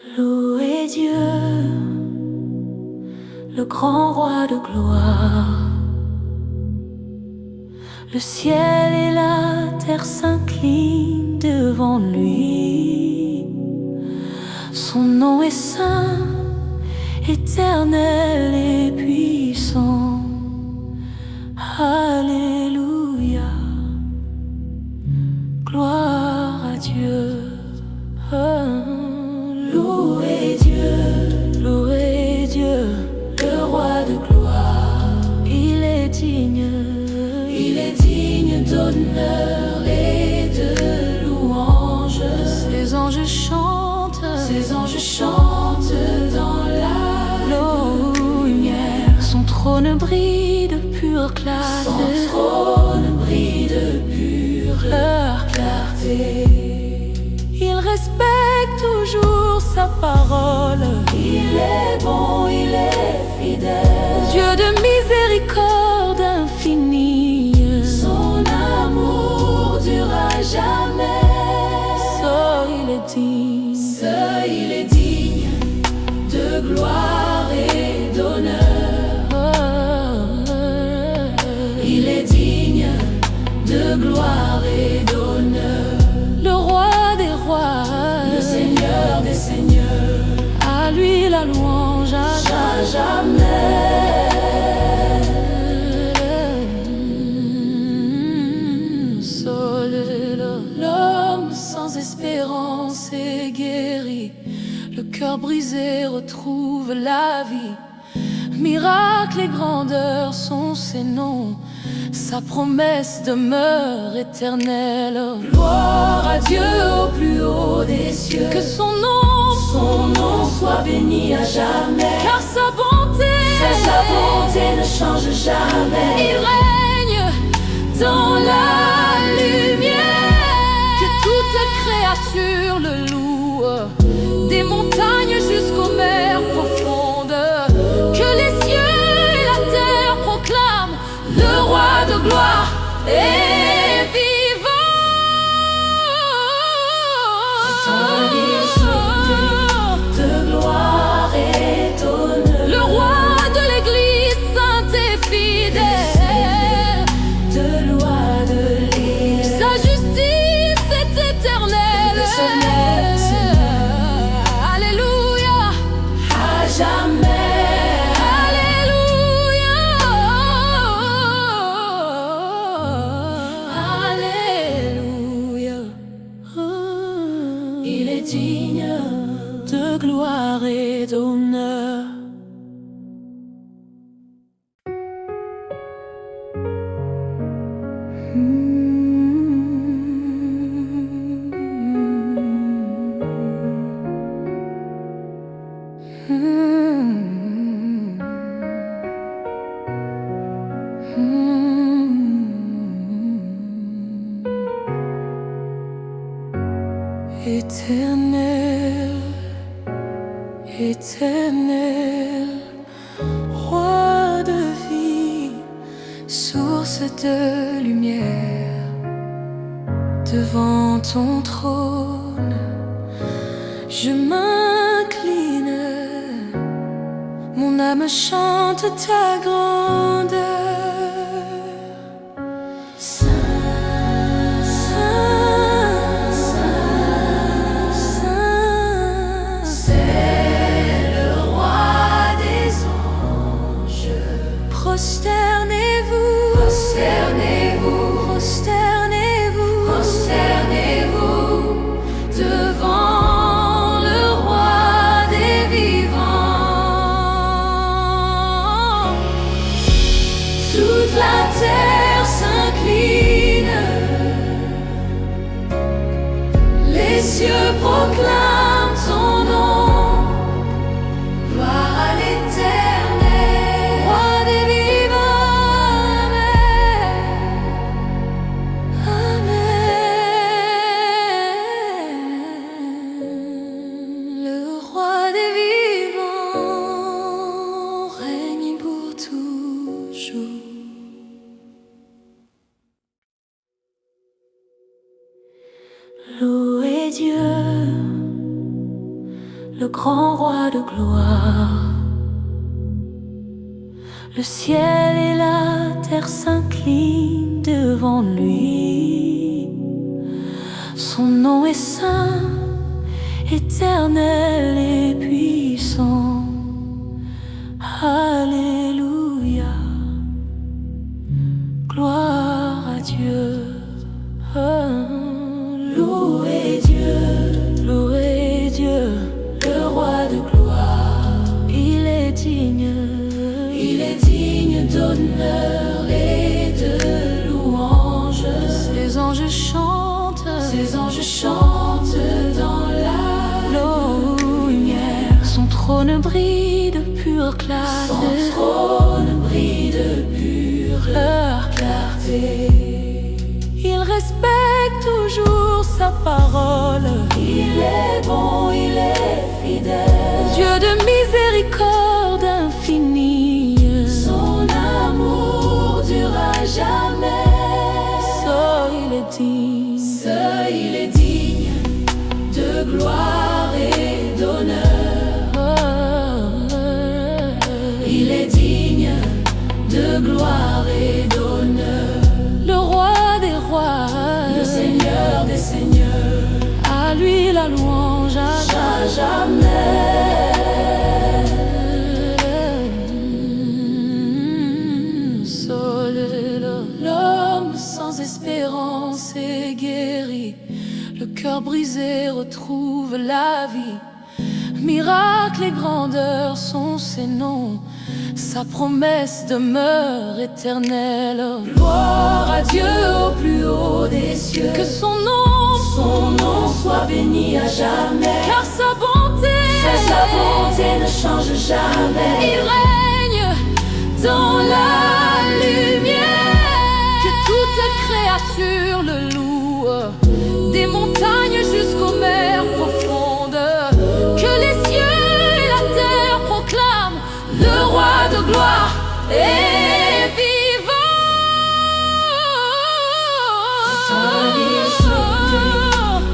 Louez Dieu, le grand roi de gloire. Le ciel et la terre s'inclinent devant lui. Son nom est saint, éternel et puissant. Alléluia, gloire à Dieu. Louez Dieu, louez Dieu, le roi de gloire. Il est digne d'honneur et de louange. Ses anges chantent dans la lumière. Son trône brille de pure clarté. Il respecte toujours sa parole. Il est bon, il est fidèle. Dieu de miséricorde infinie. Son amour durera jamais. Ça, il est digne de gloire et d'honneur. Il est digne de gloire et d'honneur. Le roi des rois, le Seigneur des seigneurs, à lui la louange à jamais. L'homme sans espérance est guéri, le cœur brisé retrouve la vie. Miracles et grandeurs sont ses noms, sa promesse demeure éternelle. Gloire à Dieu au plus haut des cieux, que son nom soit béni à jamais. Car sa bonté ne change jamais. Il règne dans la lumière, que toute créature le loue, des montagnes jusqu'aux mers profondes. Que les cieux et la terre proclament le roi de gloire est vivant. De gloire et d'honneur, le roi de l'église sainte et fidèle, de loi de l'Église. Sa justice est éternelle. Alléluia, à jamais. Il est digne de gloire et d'honneur. Éternel, éternel, roi de vie, source de lumière, devant ton trône, je m'incline, mon âme chante ta grandeur. Prosternez-vous, prosternez-vous, prosternez-vous, prosternez-vous devant le roi des vivants. Toute la terre s'incline, les cieux proclament son nom. Gloire à l'Éternel, roi des vivants. Louez Dieu, le grand roi de gloire. Le ciel et la terre s'inclinent devant lui. Son nom est saint, éternel et puissant. Alléluia, gloire à Dieu. Louez Dieu, louez Dieu, le roi de gloire. Il est digne d'honneur et de louange. Ses anges chantent dans la lumière. Son trône brille de pure clarté. Il respecte toujours sa parole. Il est bon, il est fidèle. Dieu de miséricorde infinie. Son amour durera jamais. Ça, il est digne de gloire et d'honneur. Il est digne de gloire et d'honneur. Le roi des rois, le Seigneur des seigneurs, à lui la louange à jamais. L'homme sans espérance est guéri, le cœur brisé retrouve la vie. Miracles et grandeur sont ses noms, sa promesse demeure éternelle. Gloire à Dieu au plus haut des cieux, que son nom soit béni à jamais. Car sa bonté ne change jamais. Il règne dans la lumière. Que toute créature le loue, des montagnes jusqu'aux mers profondes. Que les cieux et la terre proclament le roi de gloire est vivant.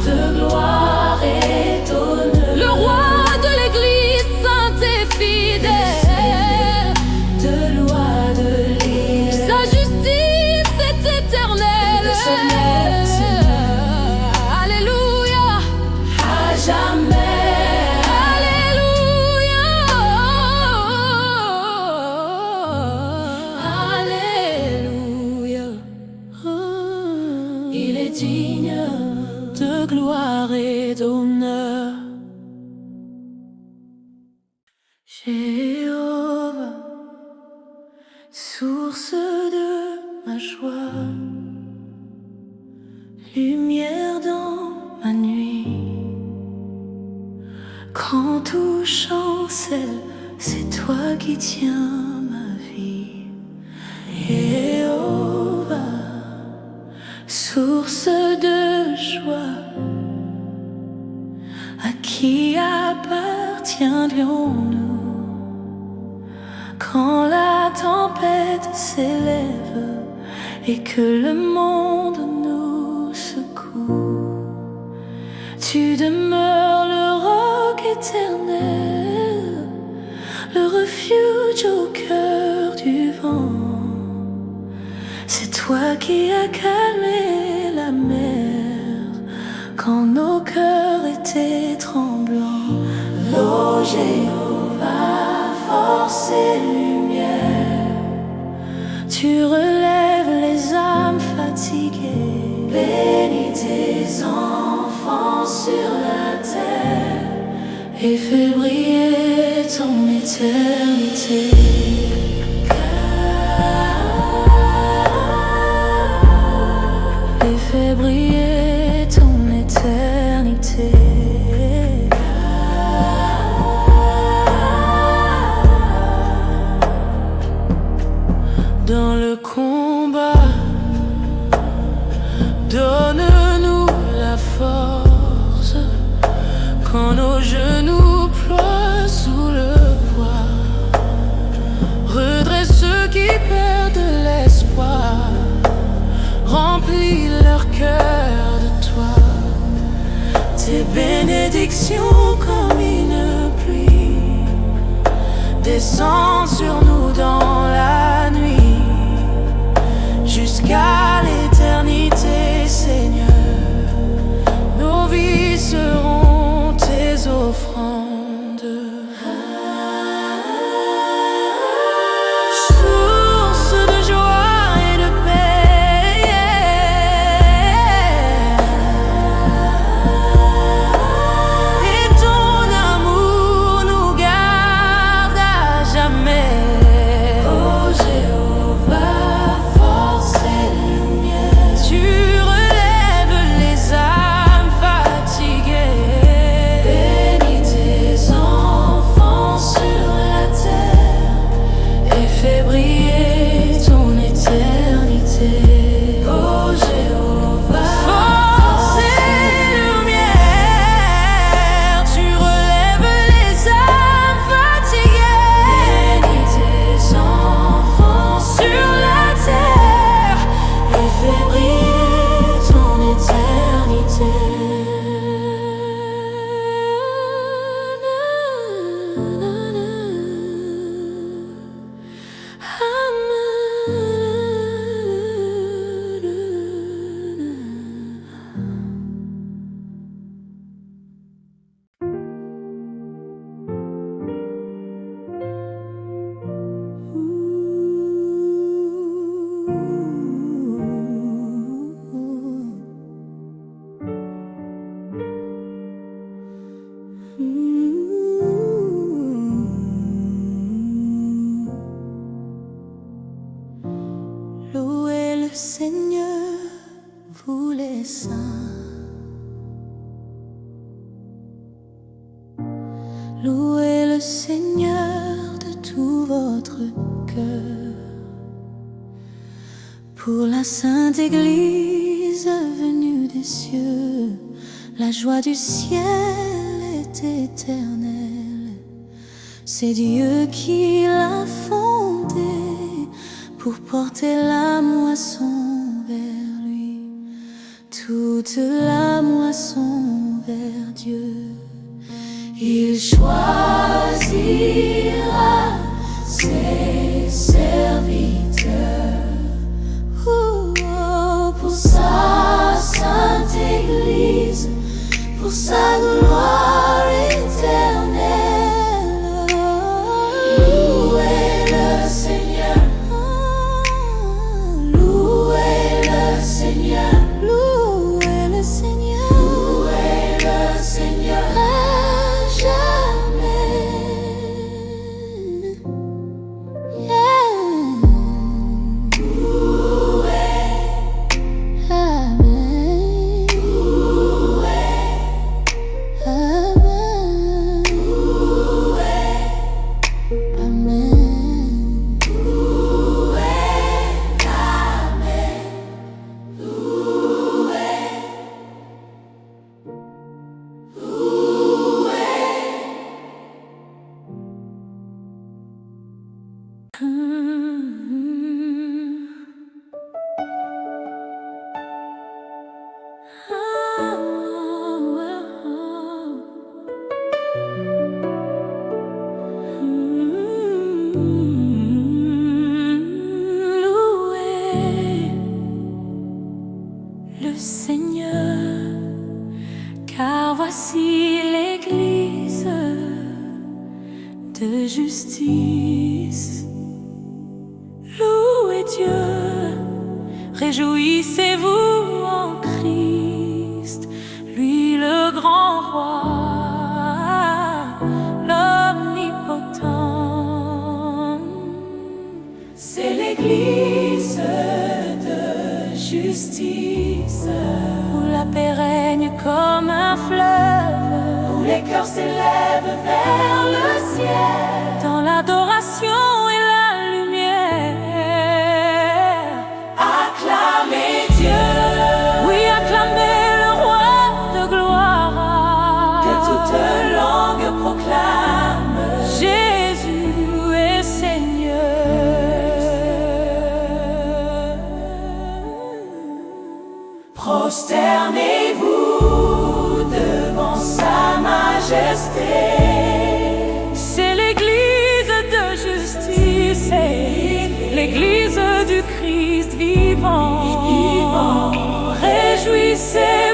De gloire et d'honneur. Le roi de l'église sainte et fidèle. De loi de l'île. Sa justice est éternelle. Alléluia, à jamais. Il est digne de gloire et d'honneur. Jéhovah, source de ma joie, lumière dans ma nuit. Quand tout chancelle, c'est toi qui tiens ma vie. Jéhovah, source de joie, à qui appartiendrions-nous quand la tempête s'élève et que le monde nous secoue? Tu demeures le roc éternel, le refuge au cœur du vent. C'est toi qui as calmé la mer quand nos cœurs étaient tremblants. Ô Jéhovah, force et lumière, tu relèves les âmes fatiguées. Bénis tes enfants sur la terre et fais briller ton éternité. Fais briller ton éternité. Dans le combat, donne-nous la force quand nos genoux ploient sous le poids. Redresse ceux qui perdent l'espoir. Remplis leur cœur de toi, tes bénédictions comme une descend sur nous dans la nuit, jusqu'à l'éternité, Seigneur. Nos vies seront tes offrandes. Louez le Seigneur, vous les saints. Louez le Seigneur de tout votre cœur. Pour la Sainte Église venue des cieux, la joie du ciel est éternelle. C'est Dieu qui l'a fondée pour porter la moisson vers lui, toute la moisson vers Dieu. Il choisira ses serviteurs pour sa sainte Église, pour sa gloire éternelle. Louez le Seigneur, louez le Seigneur, louez le Seigneur, louez le Seigneur à jamais. Louez le Seigneur, car voici l'Église de justice. Louez Dieu, réjouissez-vous en Christ, lui le grand roi, l'omnipotent. C'est l'Église de justice, où la paix règne comme un fleuve, où les cœurs s'élèvent vers le ciel, dans l'adoration et la lumière. Acclamez Dieu, oui, acclamez le roi de gloire, que toute langue proclame Jésus est Seigneur. Prosternez-vous devant sa majesté. C'est l'Église de vivants. Réjouissez